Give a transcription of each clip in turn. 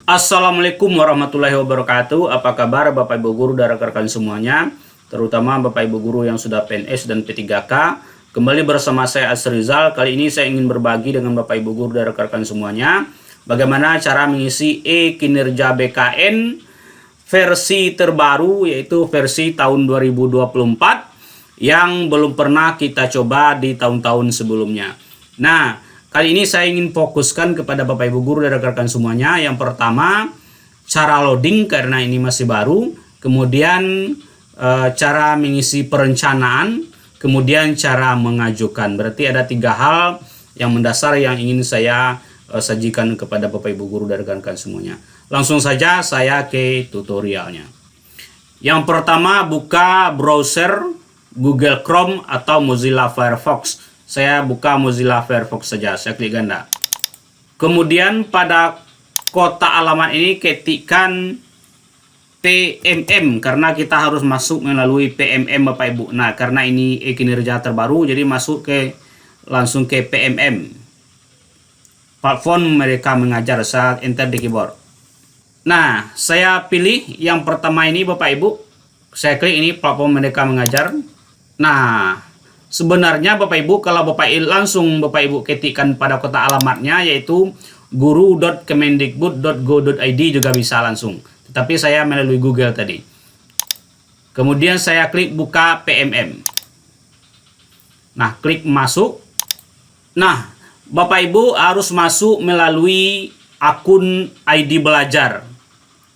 Assalamualaikum warahmatullahi wabarakatuh. Apa kabar Bapak Ibu Guru dan rekan-rekan semuanya, terutama Bapak Ibu Guru yang sudah PNS dan P3K. Kembali bersama saya Asrizal. Kali ini saya ingin berbagi dengan Bapak Ibu Guru dan rekan-rekan semuanya bagaimana cara mengisi e-kinerja BKN versi terbaru, yaitu versi tahun 2024 yang belum pernah kita coba di tahun-tahun sebelumnya. Nah, kali ini saya ingin fokuskan kepada Bapak Ibu Guru dan rekan-rekan semuanya. Yang pertama, cara loading karena ini masih baru. Kemudian cara mengisi perencanaan. Kemudian cara mengajukan. Berarti ada 3 hal yang mendasar yang ingin saya sajikan kepada Bapak Ibu Guru dan rekan-rekan semuanya. Langsung saja saya ke tutorialnya. Yang pertama, buka browser Google Chrome atau Mozilla Firefox. Saya buka Mozilla Firefox saja, saya klik ganda. Kemudian pada kotak alamat ini ketikkan PMM karena kita harus masuk melalui PMM Bapak Ibu. Nah, karena ini e-kinerja terbaru jadi masuk langsung ke PMM. Platform mereka mengajar, saat enter di keyboard. Nah, saya pilih yang pertama ini Bapak Ibu. Saya klik ini platform mereka mengajar. Nah, sebenarnya Bapak Ibu, kalau Bapak Ibu ketikkan pada kotak alamatnya yaitu guru.kemendikbud.go.id juga bisa langsung. Tetapi saya melalui Google tadi. Kemudian saya klik buka PMM. Nah, klik masuk. Nah, Bapak Ibu harus masuk melalui akun ID belajar.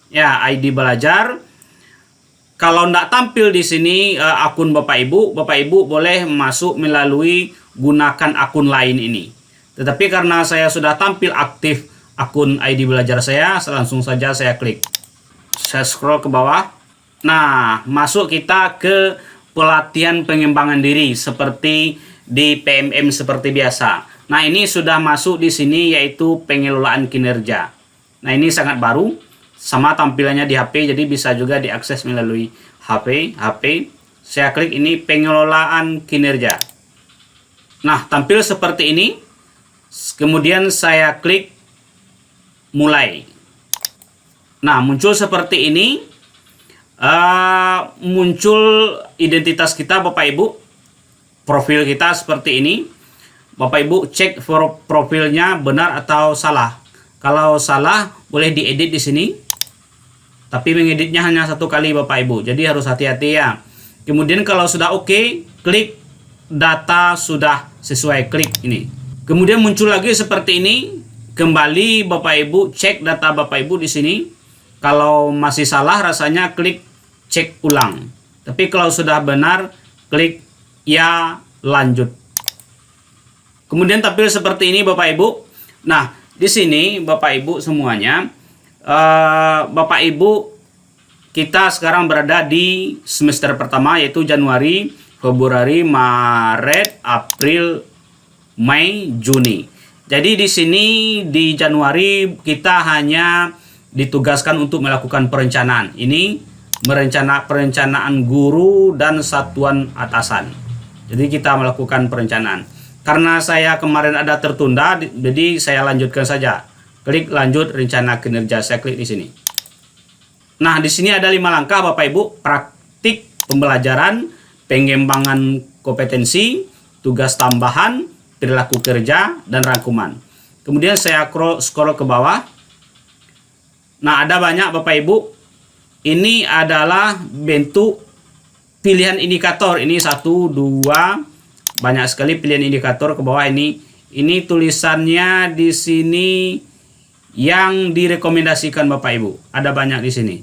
Ya, ID belajar. Kalau tidak tampil di sini akun Bapak Ibu boleh masuk melalui gunakan akun lain ini. Tetapi karena saya sudah tampil aktif akun ID belajar saya, langsung saja saya klik. Saya scroll ke bawah. Nah, masuk kita ke pelatihan pengembangan diri seperti di PMM seperti biasa. Nah, ini sudah masuk di sini yaitu pengelolaan kinerja. Nah, ini sangat baru. Sama tampilannya di HP, jadi bisa juga diakses melalui HP. Saya klik ini pengelolaan kinerja. Nah, tampil seperti ini. Kemudian saya klik mulai. Nah, muncul seperti ini. Muncul identitas kita Bapak Ibu. Profil kita seperti ini. Bapak Ibu cek profilnya benar atau salah. Kalau salah boleh diedit di sini. Tapi mengeditnya hanya 1 kali Bapak Ibu. Jadi harus hati-hati ya. Kemudian kalau sudah oke, klik data sudah sesuai, klik ini. Kemudian muncul lagi seperti ini. Kembali Bapak Ibu cek data Bapak Ibu di sini. Kalau masih salah rasanya klik cek ulang. Tapi kalau sudah benar, klik ya lanjut. Kemudian tampil seperti ini Bapak Ibu. Nah, di sini Bapak Ibu semuanya, Bapak Ibu, kita sekarang berada di semester pertama yaitu Januari, Februari, Maret, April, Mei, Juni. Jadi di sini di Januari kita hanya ditugaskan untuk melakukan perencanaan. Ini perencanaan guru dan satuan atasan. Jadi kita melakukan perencanaan. Karena saya kemarin ada tertunda, jadi saya lanjutkan saja. Klik lanjut rencana kinerja, saya klik di sini. Nah, di sini ada 5 langkah Bapak Ibu, praktik pembelajaran, pengembangan kompetensi, tugas tambahan, perilaku kerja, dan rangkuman. Kemudian saya scroll ke bawah. Nah, ada banyak Bapak Ibu. Ini adalah bentuk pilihan indikator. Ini 1, 2, banyak sekali pilihan indikator ke bawah ini. Ini tulisannya di sini yang direkomendasikan Bapak Ibu. Ada banyak di sini.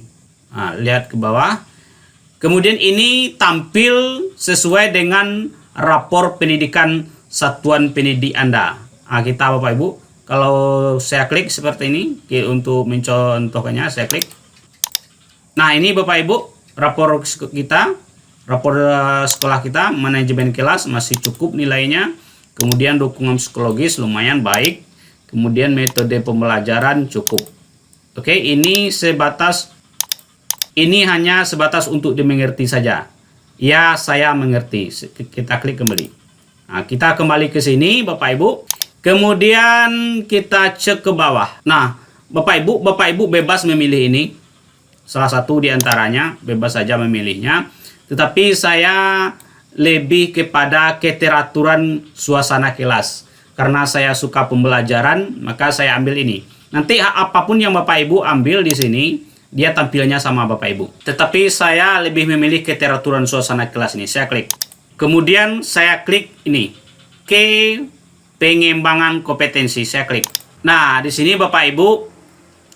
Nah, lihat ke bawah. Kemudian ini tampil sesuai dengan rapor pendidikan satuan pendidik Anda. Nah, kita Bapak Ibu, kalau saya klik seperti ini, untuk mencontohkannya saya klik. Nah, ini Bapak Ibu, rapor kita, rapor sekolah kita, manajemen kelas masih cukup nilainya. Kemudian dukungan psikologis lumayan baik. Kemudian metode pembelajaran cukup. Oke, ini hanya sebatas untuk dimengerti saja. Ya, saya mengerti. Kita klik kembali. Nah, kita kembali ke sini Bapak Ibu. Kemudian kita cek ke bawah. Nah, Bapak Ibu bebas memilih ini. Salah satu di antaranya, bebas saja memilihnya. Tetapi saya lebih kepada keteraturan suasana kelas. Karena saya suka pembelajaran, maka saya ambil ini. Nanti apapun yang Bapak Ibu ambil di sini, dia tampilnya sama Bapak Ibu. Tetapi saya lebih memilih keteraturan suasana kelas ini. Saya klik. Kemudian saya klik ini. Ke pengembangan kompetensi. Saya klik. Nah, di sini Bapak Ibu,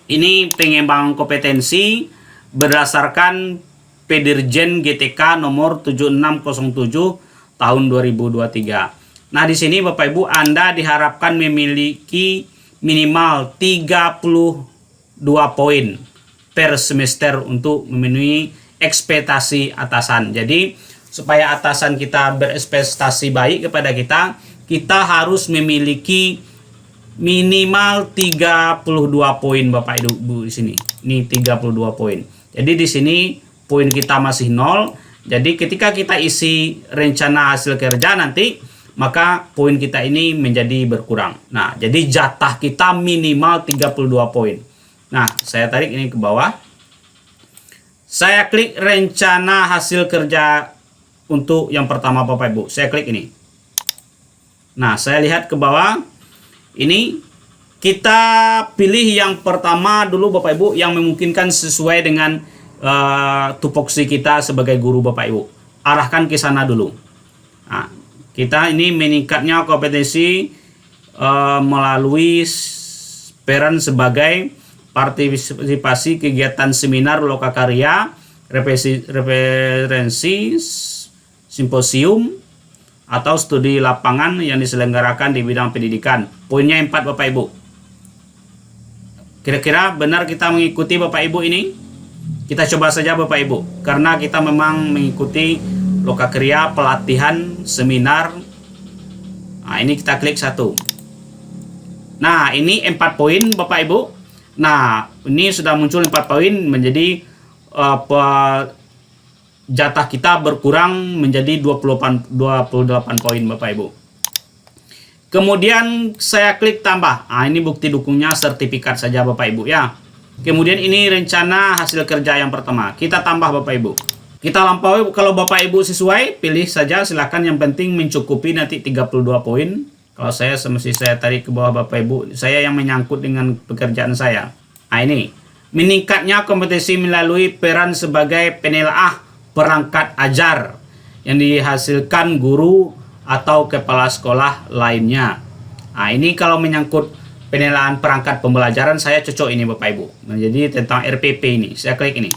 ini pengembangan kompetensi berdasarkan Pedirjen GTK nomor 7607 tahun 2023. Nah, di sini Bapak Ibu Anda diharapkan memiliki minimal 32 poin per semester untuk memenuhi ekspektasi atasan. Jadi, supaya atasan kita berekspektasi baik kepada kita, kita harus memiliki minimal 32 poin Bapak Ibu di sini. Ini 32 poin. Jadi di sini poin kita masih 0. Jadi ketika kita isi rencana hasil kerja nanti, maka poin kita ini menjadi berkurang. Nah, jadi jatah kita minimal 32 poin. Nah, saya tarik ini ke bawah. Saya klik rencana hasil kerja untuk yang pertama Bapak Ibu. Saya klik ini. Nah, saya lihat ke bawah. Ini kita pilih yang pertama dulu Bapak Ibu yang memungkinkan sesuai dengan tupoksi kita sebagai guru Bapak Ibu. Arahkan ke sana dulu. Nah, kita ini meningkatnya kompetensi melalui peran sebagai partisipasi kegiatan seminar lokakarya, referensi, simposium, atau studi lapangan yang diselenggarakan di bidang pendidikan. Poinnya 4 Bapak Ibu. Kira-kira benar kita mengikuti Bapak Ibu ini? Kita coba saja Bapak Ibu. Karena kita memang mengikuti lokakarya, pelatihan, seminar. Nah, ini kita klik 1. Nah, ini 4 poin Bapak Ibu. Nah, ini sudah muncul 4 poin menjadi jatah kita berkurang menjadi 28 poin Bapak Ibu. Kemudian saya klik tambah. Nah, ini bukti dukungnya sertifikat saja Bapak Ibu ya. Kemudian ini rencana hasil kerja yang pertama. Kita tambah Bapak Ibu. Kita lampaui, kalau Bapak Ibu sesuai, pilih saja silakan, yang penting mencukupi nanti 32 poin. Kalau saya semesti saya tarik ke bawah Bapak Ibu, saya yang menyangkut dengan pekerjaan saya. Nah, ini meningkatnya kompetensi melalui peran sebagai penelaah perangkat ajar yang dihasilkan guru atau kepala sekolah lainnya. Nah, ini kalau menyangkut penilaian perangkat pembelajaran, saya cocok ini Bapak Ibu. Menjadi tentang RPP ini. Saya klik ini.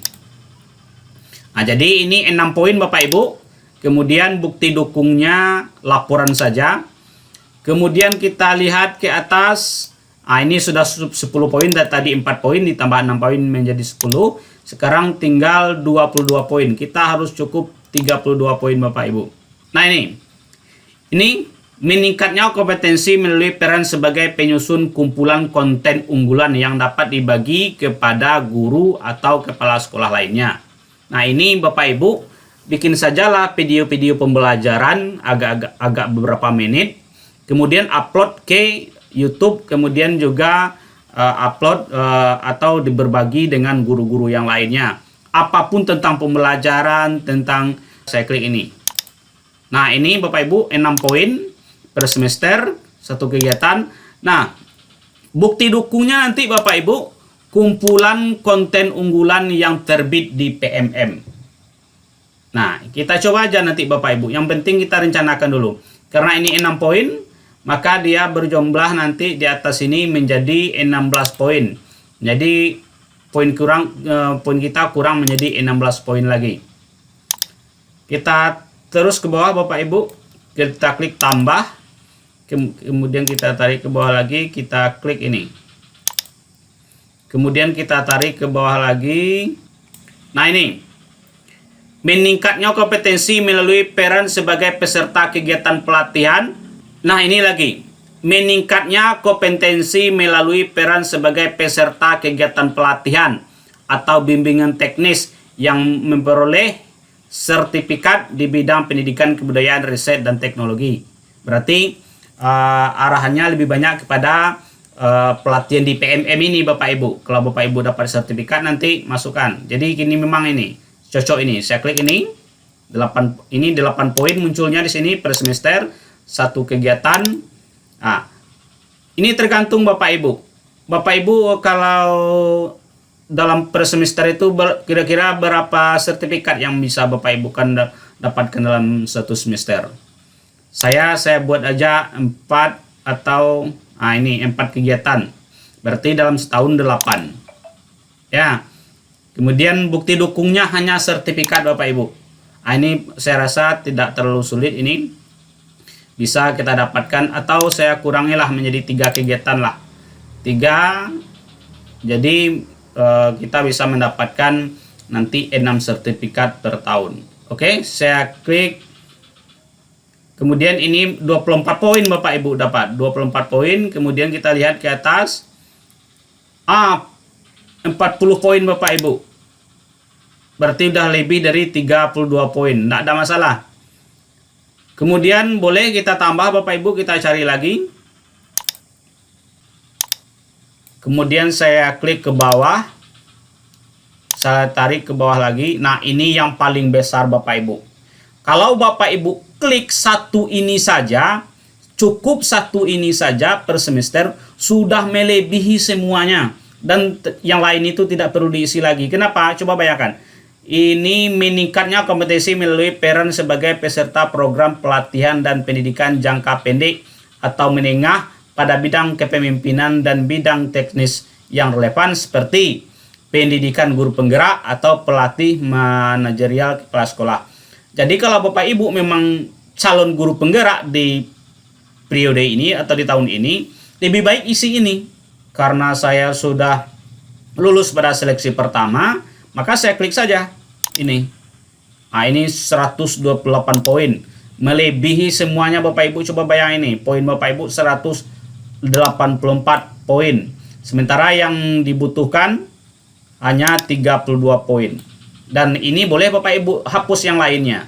Nah, jadi ini 6 poin Bapak Ibu. Kemudian bukti dukungnya laporan saja. Kemudian kita lihat ke atas. Nah, ini sudah 10 poin. Tadi 4 poin ditambah 6 poin menjadi 10. Sekarang tinggal 22 poin. Kita harus cukup 32 poin Bapak Ibu. Nah, ini meningkatnya kompetensi melalui peran sebagai penyusun kumpulan konten unggulan yang dapat dibagi kepada guru atau kepala sekolah lainnya. Nah, ini Bapak Ibu bikin sajalah video-video pembelajaran agak beberapa menit, kemudian upload ke YouTube, kemudian juga upload atau berbagi dengan guru-guru yang lainnya. Apapun tentang pembelajaran, tentang, saya klik ini. Nah, ini Bapak Ibu 6 poin per semester, satu kegiatan. Nah, bukti dukungnya nanti Bapak Ibu, kumpulan konten unggulan yang terbit di PMM. Nah, kita coba aja nanti Bapak Ibu. Yang penting kita rencanakan dulu. Karena ini 6 poin, maka dia berjumlah nanti di atas ini menjadi 16 poin. Jadi poin kita kurang menjadi 16 poin lagi. Kita terus ke bawah Bapak Ibu, kita klik tambah, kemudian kita tarik ke bawah lagi, kita klik ini, kemudian kita tarik ke bawah lagi. Nah, ini meningkatnya kompetensi melalui peran sebagai peserta kegiatan pelatihan. Nah, ini lagi meningkatnya kompetensi melalui peran sebagai peserta kegiatan pelatihan atau bimbingan teknis yang memperoleh sertifikat di bidang pendidikan, kebudayaan, riset, dan teknologi. Berarti arahannya lebih banyak kepada pelatihan di PMM ini Bapak Ibu. Kalau Bapak Ibu dapat sertifikat nanti masukkan. Jadi gini memang ini cocok ini. Saya klik ini 8 poin munculnya di sini per semester, satu kegiatan. Nah, ini tergantung Bapak Ibu. Bapak Ibu kalau dalam per semester itu kira-kira berapa sertifikat yang bisa Bapak Ibu kan dapatkan dalam satu semester. Saya buat aja 4 atau ini 4 kegiatan. Berarti dalam setahun 8. Ya. Kemudian bukti dukungnya hanya sertifikat Bapak Ibu. Ini saya rasa tidak terlalu sulit ini. Bisa kita dapatkan atau saya kurangilah menjadi 3 kegiatan lah. 3. Jadi kita bisa mendapatkan nanti 6 sertifikat per tahun. Oke, saya klik. Kemudian ini 24 poin Bapak Ibu dapat. 24 poin. Kemudian kita lihat ke atas. 40 poin Bapak Ibu. Berarti udah lebih dari 32 poin. Tidak ada masalah. Kemudian boleh kita tambah Bapak Ibu. Kita cari lagi. Kemudian saya klik ke bawah. Saya tarik ke bawah lagi. Nah ini yang paling besar Bapak Ibu. Kalau Bapak Ibu klik satu ini saja, cukup satu ini saja per semester, sudah melebihi semuanya. Dan yang lain itu tidak perlu diisi lagi. Kenapa? Coba bayangkan. Ini meningkatnya kompetensi melalui peran sebagai peserta program pelatihan dan pendidikan jangka pendek atau menengah pada bidang kepemimpinan dan bidang teknis yang relevan seperti pendidikan guru penggerak atau pelatih manajerial kepala sekolah. Jadi kalau Bapak Ibu memang calon guru penggerak di periode ini atau di tahun ini, lebih baik isi ini. Karena saya sudah lulus pada seleksi pertama, maka saya klik saja ini. Nah, ini 128 poin. Melebihi semuanya Bapak Ibu. Coba bayangin ini, poin Bapak Ibu 184 poin. Sementara yang dibutuhkan hanya 32 poin. Dan ini boleh Bapak Ibu hapus yang lainnya.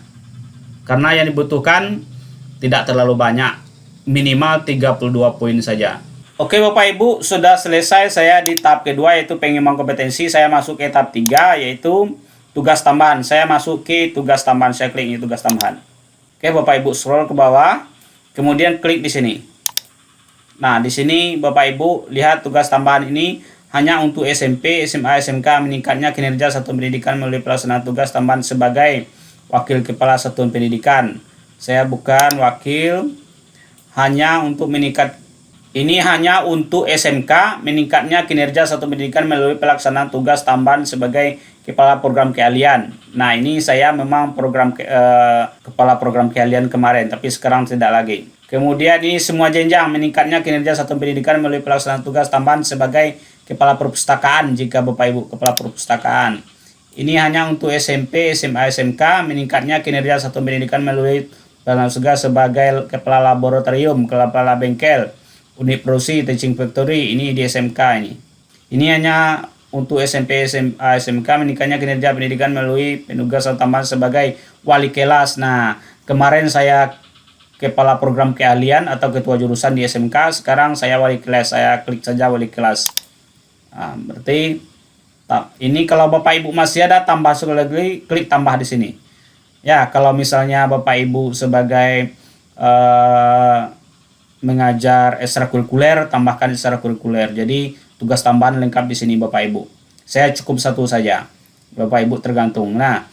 Karena yang dibutuhkan tidak terlalu banyak. Minimal 32 poin saja. Oke Bapak Ibu, sudah selesai saya di tahap kedua yaitu pengembangan kompetensi. Saya masuk ke tahap 3 yaitu tugas tambahan. Saya masuk ke tugas tambahan. Saya klik ini tugas tambahan. Oke Bapak Ibu, scroll ke bawah. Kemudian klik di sini. Nah, di sini Bapak Ibu lihat tugas tambahan ini hanya untuk SMP, SMA, SMK meningkatnya kinerja satuan pendidikan melalui pelaksanaan tugas tambahan sebagai wakil kepala satuan pendidikan. Saya bukan wakil, hanya untuk meningkat. Ini hanya untuk SMK meningkatnya kinerja satuan pendidikan melalui pelaksanaan tugas tambahan sebagai kepala program keahlian. Nah, ini saya memang kepala program keahlian kemarin, tapi sekarang tidak lagi. Kemudian ini semua jenjang meningkatnya kinerja satuan pendidikan melalui pelaksanaan tugas tambahan sebagai kepala perpustakaan jika Bapak Ibu kepala perpustakaan. Ini hanya untuk SMP, SMA, SMK meningkatnya kinerja satuan pendidikan melalui pelaksanaan tugas sebagai kepala laboratorium, kepala bengkel, unit produksi, teaching factory. Ini di SMK ini. Ini hanya untuk SMP, SMA, SMK meningkatnya kinerja pendidikan melalui penugasan tambahan sebagai wali kelas. Nah, kemarin saya kepala program keahlian atau ketua jurusan di SMK, sekarang saya wali kelas. Saya klik saja wali kelas. Nah, berarti ini kalau Bapak Ibu masih ada tambah sekali lagi, klik tambah di sini. Ya, kalau misalnya Bapak Ibu sebagai mengajar ekstrakurikuler, tambahkan ekstrakurikuler. Jadi tugas tambahan lengkap di sini Bapak Ibu. Saya cukup satu saja. Bapak Ibu tergantung. Nah,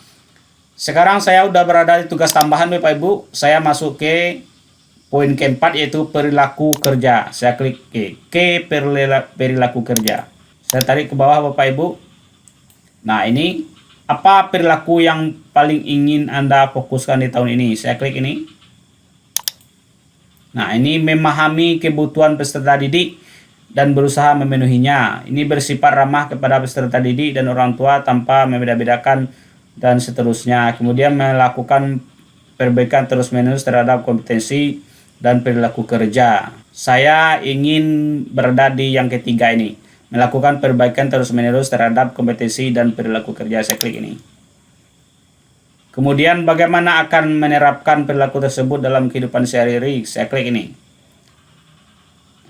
sekarang saya udah berada di tugas tambahan Bapak Ibu. Saya masuk ke poin keempat yaitu perilaku kerja. Saya klik ke perilaku kerja. Saya tarik ke bawah Bapak Ibu. Nah, ini apa perilaku yang paling ingin Anda fokuskan di tahun ini? Saya klik ini. Nah, ini memahami kebutuhan peserta didik dan berusaha memenuhinya. Ini bersifat ramah kepada peserta didik dan orang tua tanpa membeda-bedakan dan seterusnya. Kemudian melakukan perbaikan terus-menerus terhadap kompetensi dan perilaku kerja. Saya ingin berada di yang ketiga ini. Melakukan perbaikan terus-menerus terhadap kompetensi dan perilaku kerja. Saya klik ini. Kemudian bagaimana akan menerapkan perilaku tersebut dalam kehidupan sehari-hari? Saya klik ini.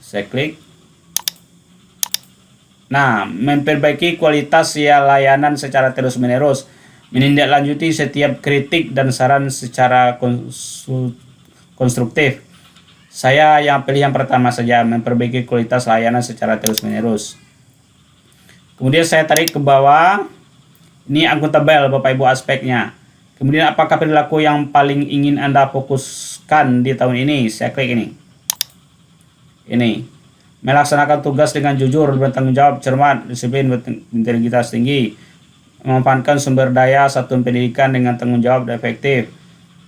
Saya klik. Nah, memperbaiki kualitas layanan secara terus-menerus, menindaklanjuti setiap kritik dan saran secara konstruktif. Saya yang pilih yang pertama saja, memperbaiki kualitas layanan secara terus-menerus. Kemudian saya tarik ke bawah, ini akuntabel Bapak Ibu aspeknya. Kemudian apakah perilaku yang paling ingin Anda fokuskan di tahun ini? Saya klik ini. Ini, melaksanakan tugas dengan jujur, bertanggung jawab, cermat, disiplin, berintegritas tinggi, memanfaatkan sumber daya satuan pendidikan dengan tanggung jawab dan efektif,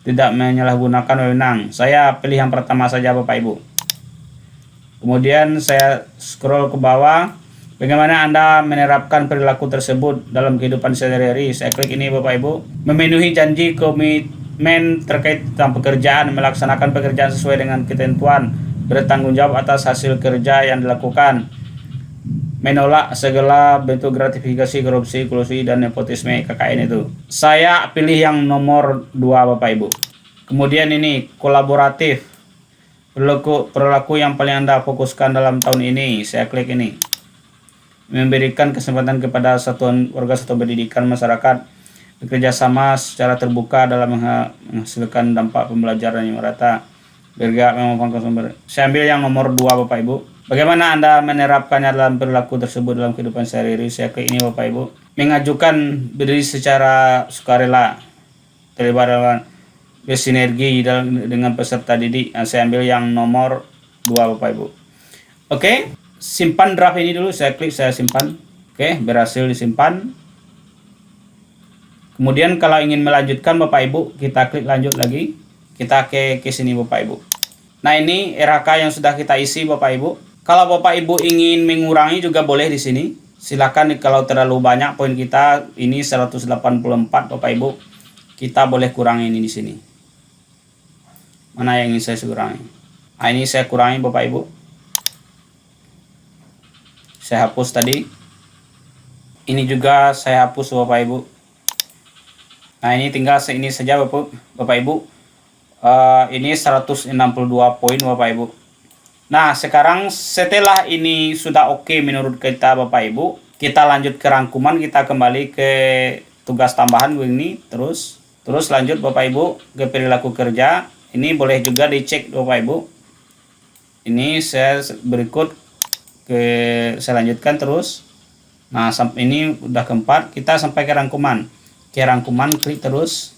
tidak menyalahgunakan wewenang. Saya pilih yang pertama saja Bapak Ibu. Kemudian saya scroll ke bawah, bagaimana Anda menerapkan perilaku tersebut dalam kehidupan sehari-hari? Saya klik ini Bapak Ibu. Memenuhi janji komitmen terkait tentang pekerjaan, melaksanakan pekerjaan sesuai dengan ketentuan, bertanggung jawab atas hasil kerja yang dilakukan, menolak segala bentuk gratifikasi, korupsi, kolusi, dan nepotisme KKN itu. Saya pilih yang nomor 2 Bapak Ibu. Kemudian ini kolaboratif, perilaku yang paling Anda fokuskan dalam tahun ini. Saya klik ini. Memberikan kesempatan kepada satuan warga satuan pendidikan masyarakat bekerja sama secara terbuka dalam menghasilkan dampak pembelajaran yang merata, bergerak memanfaatkan sumber. Saya ambil yang nomor 2 Bapak Ibu. Bagaimana Anda menerapkannya dalam perilaku tersebut dalam kehidupan sehari-hari? Saya klik ini Bapak Ibu. Mengajukan berdiri secara sukarela, terlibat dalam bersinergi dengan peserta didik. Saya ambil yang nomor 2 Bapak Ibu. Oke, simpan draft ini dulu. Saya klik, saya simpan. Oke, berhasil disimpan. Kemudian kalau ingin melanjutkan Bapak Ibu, kita klik lanjut lagi. Kita ke sini Bapak Ibu. Nah, ini RHK yang sudah kita isi Bapak Ibu. Kalau Bapak Ibu ingin mengurangi juga boleh di sini. Silakan, kalau terlalu banyak poin kita ini 184 Bapak Ibu. Kita boleh kurangi ini di sini. Mana yang ingin saya kurangi? Nah, ini saya kurangi Bapak Ibu. Saya hapus tadi. Ini juga saya hapus Bapak Ibu. Nah, ini tinggal ini saja Bapak Ibu. Ini 162 poin Bapak Ibu. Nah, sekarang setelah ini sudah oke menurut kita Bapak Ibu, kita lanjut ke rangkuman, kita kembali ke tugas tambahan ini, terus lanjut Bapak Ibu ke perilaku kerja. Ini boleh juga dicek Bapak Ibu. Ini saya berikut saya lanjutkan terus. Nah, sampai ini udah keempat, kita sampai ke rangkuman. Ke rangkuman klik terus.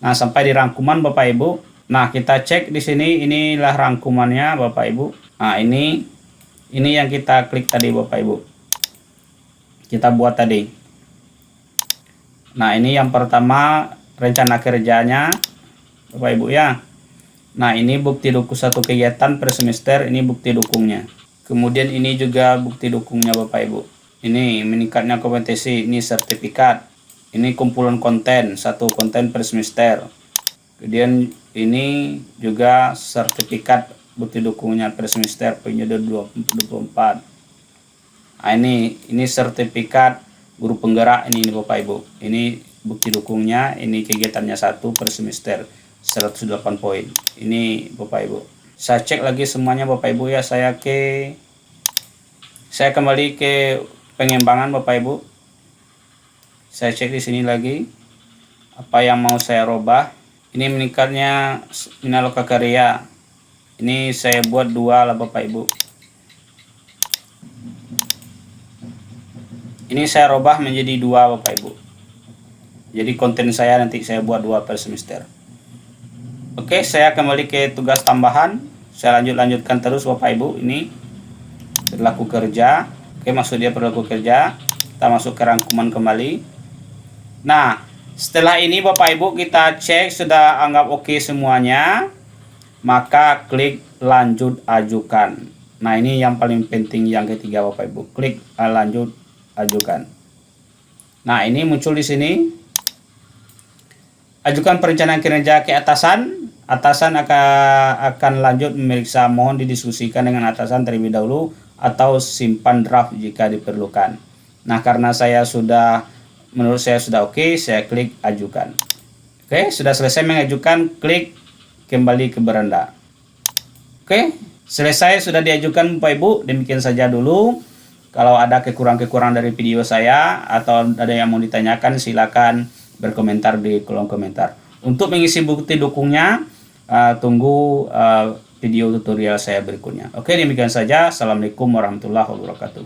Nah, sampai di rangkuman Bapak Ibu. Nah, kita cek di sini, inilah rangkumannya Bapak Ibu. Nah, ini yang kita klik tadi Bapak Ibu. Kita buat tadi. Nah, ini yang pertama rencana kerjanya Bapak Ibu ya. Nah, ini bukti dukung satu kegiatan per semester, ini bukti dukungnya. Kemudian ini juga bukti dukungnya Bapak Ibu. Ini meningkatnya kompetensi, ini sertifikat. Ini kumpulan konten, satu konten per semester. Kemudian ini juga sertifikat bukti dukungnya per semester periode 2024. Nah, ini sertifikat guru penggerak ini Bapak Ibu. Ini bukti dukungnya, ini kegiatannya 1 per semester 108 poin. Ini Bapak Ibu. Saya cek lagi semuanya Bapak Ibu ya. Saya kembali ke pengembangan Bapak Ibu. Saya cek di sini lagi apa yang mau saya robah. Ini meningkatnya minaloka karya. Ini saya buat 2 lah Bapak Ibu. Ini saya robah menjadi 2 Bapak Ibu. Jadi konten saya nanti saya buat 2 per semester. Oke, saya kembali ke tugas tambahan. Saya lanjutkan terus Bapak Ibu. Ini perilaku kerja. Oke, maksud dia perilaku kerja. Kita masuk ke rangkuman kembali. Nah, setelah ini Bapak Ibu kita cek sudah anggap oke semuanya, maka klik lanjut ajukan. Nah, ini yang paling penting yang ketiga Bapak Ibu, klik lanjut ajukan. Nah, ini muncul di sini. Ajukan perencanaan kinerja ke atasan. Atasan akan lanjut memeriksa, mohon didiskusikan dengan atasan terlebih dahulu atau simpan draft jika diperlukan. Nah, karena menurut saya sudah oke, saya klik ajukan. Oke, sudah selesai mengajukan, klik kembali ke beranda. Oke, selesai sudah diajukan Bapak Ibu. Demikian saja dulu. Kalau ada kekurangan-kekurangan dari video saya atau ada yang mau ditanyakan, silakan berkomentar di kolom komentar. Untuk mengisi bukti dukungnya, tunggu video tutorial saya berikutnya. Oke, demikian saja. Assalamualaikum warahmatullahi wabarakatuh.